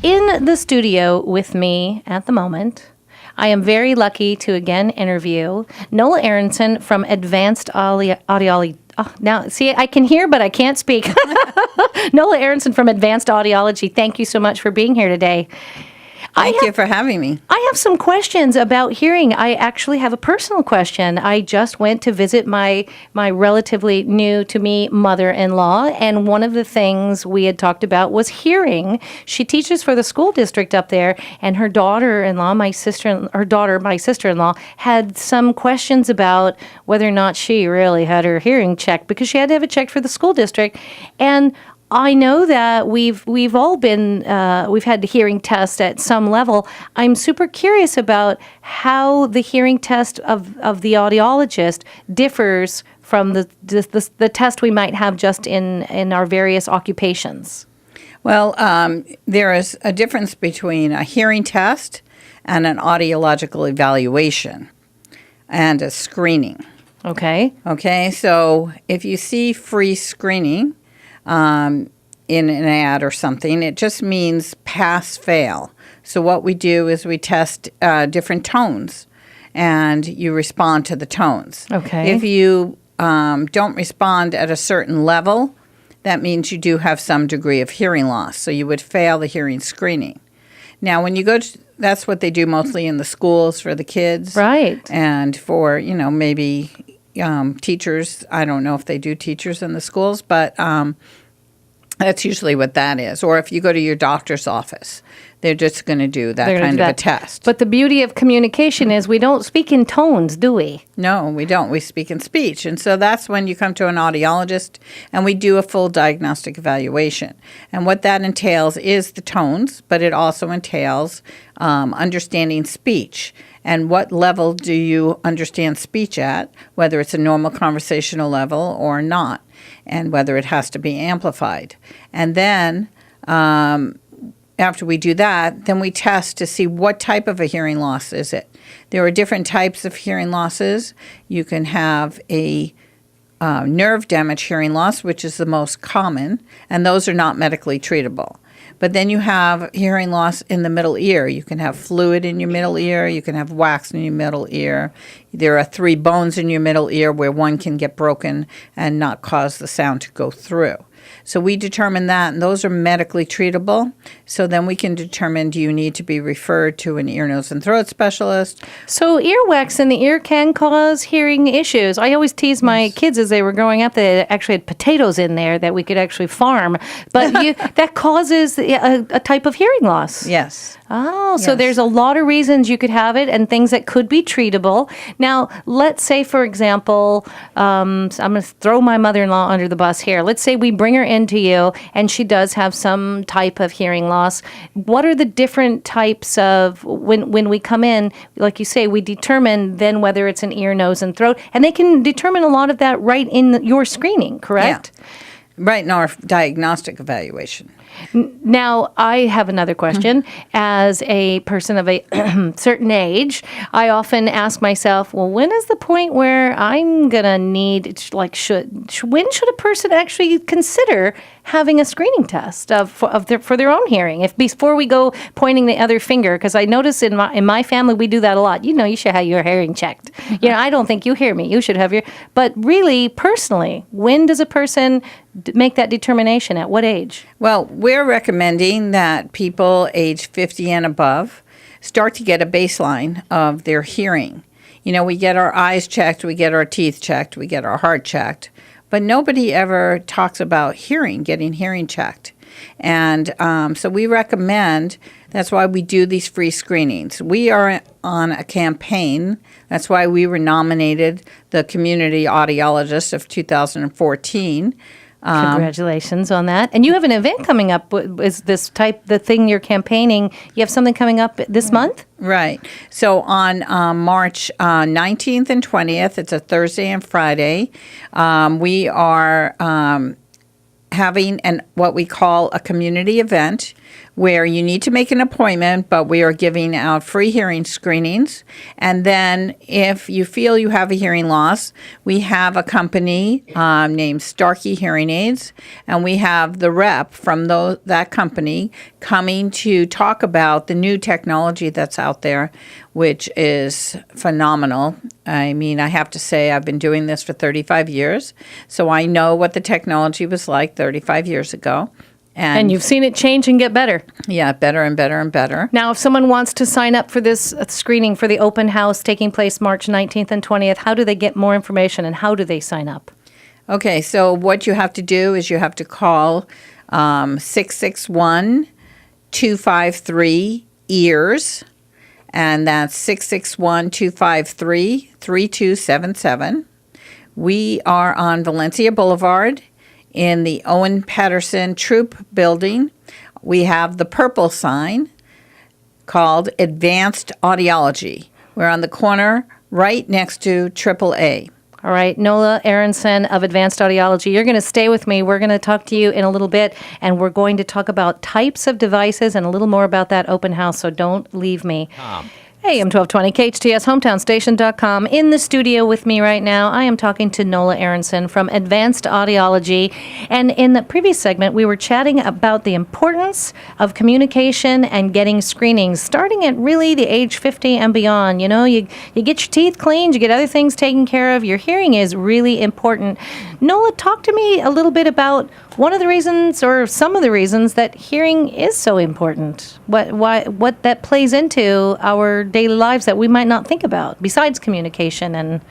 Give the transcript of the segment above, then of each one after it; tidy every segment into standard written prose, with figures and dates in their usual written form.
In the studio with me at the moment, I am very lucky to again interview Nola Aronson from Advanced Audiology. Oh, now, see, I can hear, but I can't speak. Nola Aronson from Advanced Audiology. Thank you so much for being here today. Thank you for having me. I have some questions about hearing. I actually have a personal question. I just went to visit my relatively new to me mother-in-law, and one of the things we had talked about was hearing. She teaches for the school district up there, and her daughter-in-law, my sister-in-law, had some questions about whether or not she really had her hearing checked because she had to have it checked for the school district. And I know that we've all been we've had hearing tests at some level. I'm super curious about how the hearing test of the audiologist differs from the test we might have just in our various occupations. Well, there is a difference between a hearing test and an audiological evaluation and a screening. Okay. Okay, so if you see free screening in an ad or something, it just means pass-fail. So what we do is we test different tones, and you respond to the tones. Okay. If you don't respond at a certain level, that means you do have some degree of hearing loss, so you would fail the hearing screening. Now, when you go to, that's what they do mostly in the schools for the kids. Right. And for, maybe teachers. I don't know if they do teachers in the schools, but that's usually what that is. Or if you go to your doctor's office, they're just going to do that kind of a test. But the beauty of communication is we don't speak in tones, do we? No, we don't. We speak in speech. And so that's when you come to an audiologist and we do a full diagnostic evaluation. And what that entails is the tones, but it also entails understanding speech. And what level do you understand speech at, whether it's a normal conversational level or not, and whether it has to be amplified. And then after we do that, then we test to see what type of a hearing loss is it. There are different types of hearing losses. You can have a nerve damage hearing loss, which is the most common, and those are not medically treatable. But then you have hearing loss in the middle ear. You can have fluid in your middle ear. You can have wax in your middle ear. There are 3 bones in your middle ear where one can get broken and not cause the sound to go through. So we determine that, and those are medically treatable. So then we can determine, do you need to be referred to an ear, nose, and throat specialist? So earwax in the ear can cause hearing issues. I always tease my kids as they were growing up, they actually had potatoes in there that we could actually farm. But that causes a type of hearing loss. Yes. Oh, so there's a lot of reasons you could have it and things that could be treatable. Now, let's say, for example, I'm going to throw my mother-in-law under the bus here. Let's say we bring her into you and she does have some type of hearing loss. What are the different types of, when we come in, like you say, we determine then whether it's an ear, nose, and throat, and they can determine a lot of that right in your screening, correct? Yeah. Right in our diagnostic evaluation. Now, I have another question. As a person of a certain age, I often ask myself, well, when is the point where I'm going to need, when should a person actually consider having a screening test for their own hearing? If before we go pointing the other finger, because I notice in my family, we do that a lot. You should have your hearing checked. I don't think you hear me. You should have but really, personally, when does a person make that determination? At what age? Well, we're recommending that people age 50 and above start to get a baseline of their hearing. We get our eyes checked, we get our teeth checked, we get our heart checked, but nobody ever talks about getting hearing checked. And so we recommend, that's why we do these free screenings. We are on a campaign. That's why we were nominated the Community Audiologist of 2014. Congratulations on that. And you have an event coming up. Is this the thing you're campaigning? You have something coming up this month? Right. So on March 19th and 20th, it's a Thursday and Friday, we are having what we call a community event where you need to make an appointment, but we are giving out free hearing screenings. And then if you feel you have a hearing loss, we have a company named Starkey Hearing Aids, and we have the rep from that company coming to talk about the new technology that's out there, which is phenomenal. I mean, I have to say I've been doing this for 35 years, so I know what the technology was like 35 years ago. And you've seen it change and get better. Yeah, better and better and better. Now, if someone wants to sign up for this screening for the open house taking place March 19th and 20th, how do they get more information and how do they sign up? Okay, so what you have to do is you have to call 661-253-EARS, and that's 661-253-3277. We are on Valencia Boulevard in the Owen Patterson Troop building. We have the purple sign called Advanced Audiology. We're on the corner right next to AAA. All right, Nola Aronson of Advanced Audiology, you're going to stay with me. We're going to talk to you in a little bit, and we're going to talk about types of devices and a little more about that open house, so don't leave me. Hey, I'm 1220, KHTS, hometownstation.com. In the studio with me right now, I am talking to Nola Aronson from Advanced Audiology. And in the previous segment, we were chatting about the importance of communication and getting screenings, starting at really the age 50 and beyond. You know, you get your teeth cleaned, you get other things taken care of. Your hearing is really important. Nola, talk to me a little bit about one of the reasons or some of the reasons that hearing is so important. What that plays into our daily lives that we might not think about besides communication and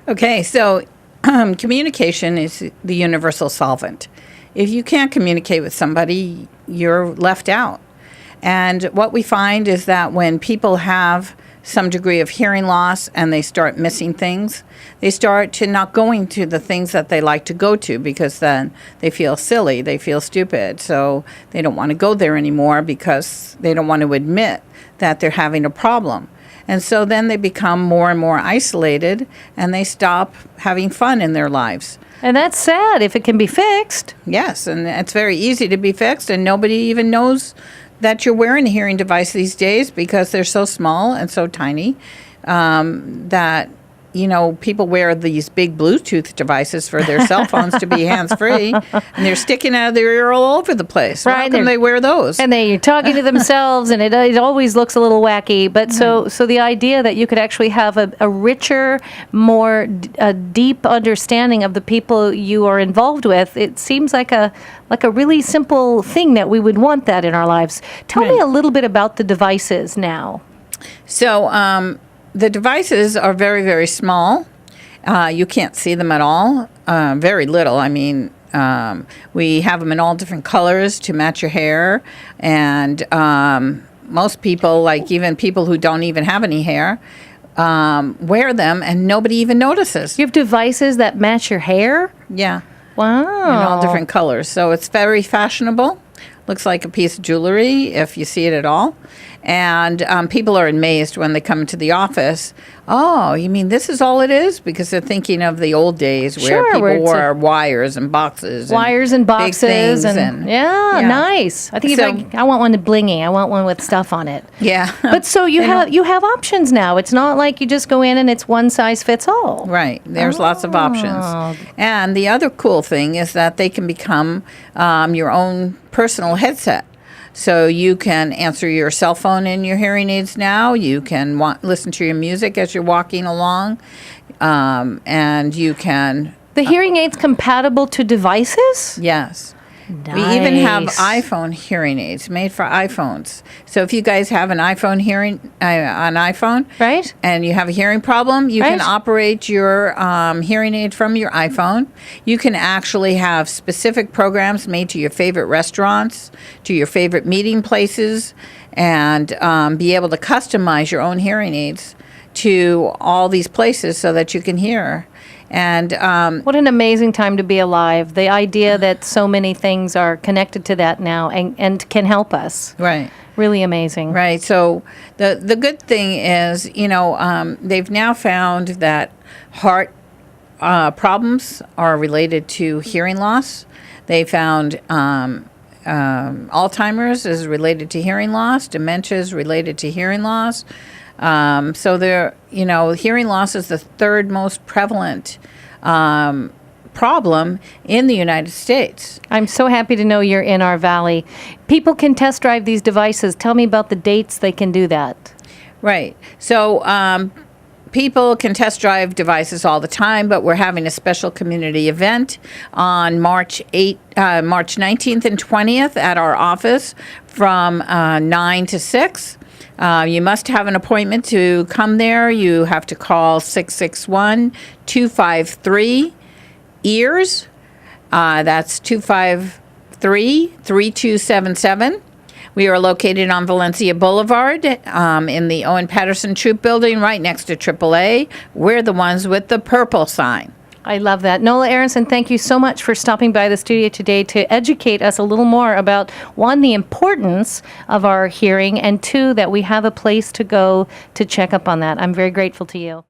Okay, so communication is the universal solvent. If you can't communicate with somebody, you're left out. And what we find is that when people have some degree of hearing loss and they start missing things, they start to not going to the things that they like to go to because then they feel silly, they feel stupid. So they don't want to go there anymore because they don't want to admit that they're having a problem. And so then they become more and more isolated and they stop having fun in their lives. and that's sad if it can be fixed. Yes, and it's very easy to be fixed, and nobody even knows that you're wearing a hearing device these days because they're so small and so tiny that, you know, people wear these big Bluetooth devices for their cell phones to be hands-free, and they're sticking out of their ear all over the place. Right, How come they wear those? And they're talking to themselves, and it always looks a little wacky. But so the idea that you could actually have a richer, more deep understanding of the people you are involved with, it seems like a really simple thing that we would want that in our lives. Tell me a little bit about the devices now. So the devices are very, very small. You can't see them at all. Very little. I mean, we have them in all different colors to match your hair. And most people, like even people who don't even have any hair, wear them and nobody even notices. You have devices that match your hair? Yeah. Wow. In all different colors. So it's very fashionable. Looks like a piece of jewelry if you see it at all. And people are amazed when they come into the office. Oh, you mean this is all it is? Because they're thinking of the old days where people wore wires and boxes. Wires and boxes. And yeah, nice. I think I want one blingy. I want one with stuff on it. Yeah. But so you have options now. It's not like you just go in and it's one size fits all. Right. There's lots of options. And the other cool thing is that they can become your own personal headset. So you can answer your cell phone in your hearing aids now. You can listen to your music as you're walking along. And you can... The hearing aid's compatible to devices? Yes. Nice. We even have iPhone hearing aids made for iPhones. So if you guys have an iPhone right, and you have a hearing problem, you can operate your hearing aid from your iPhone. You can actually have specific programs made to your favorite restaurants, to your favorite meeting places, and be able to customize your own hearing aids to all these places so that you can hear. And what an amazing time to be alive. The idea that so many things are connected to that now and can help us. Right. Really amazing. Right. So the good thing is, you know, they've now found that heart problems are related to hearing loss. They found Alzheimer's is related to hearing loss, dementia is related to hearing loss. So hearing loss is the third most prevalent problem in the United States. I'm so happy to know you're in our valley. People can test drive these devices. Tell me about the dates they can do that. Right. So people can test drive devices all the time, but we're having a special community event on March 19th and 20th at our office from 9 to 6. You must have an appointment to come there. You have to call 661-253-EARS. That's 253-3277. We are located on Valencia Boulevard in the Owen Patterson Troop Building right next to AAA. We're the ones with the purple sign. I love that. Nola Aronson, thank you so much for stopping by the studio today to educate us a little more about, one, the importance of our hearing, and two, that we have a place to go to check up on that. I'm very grateful to you.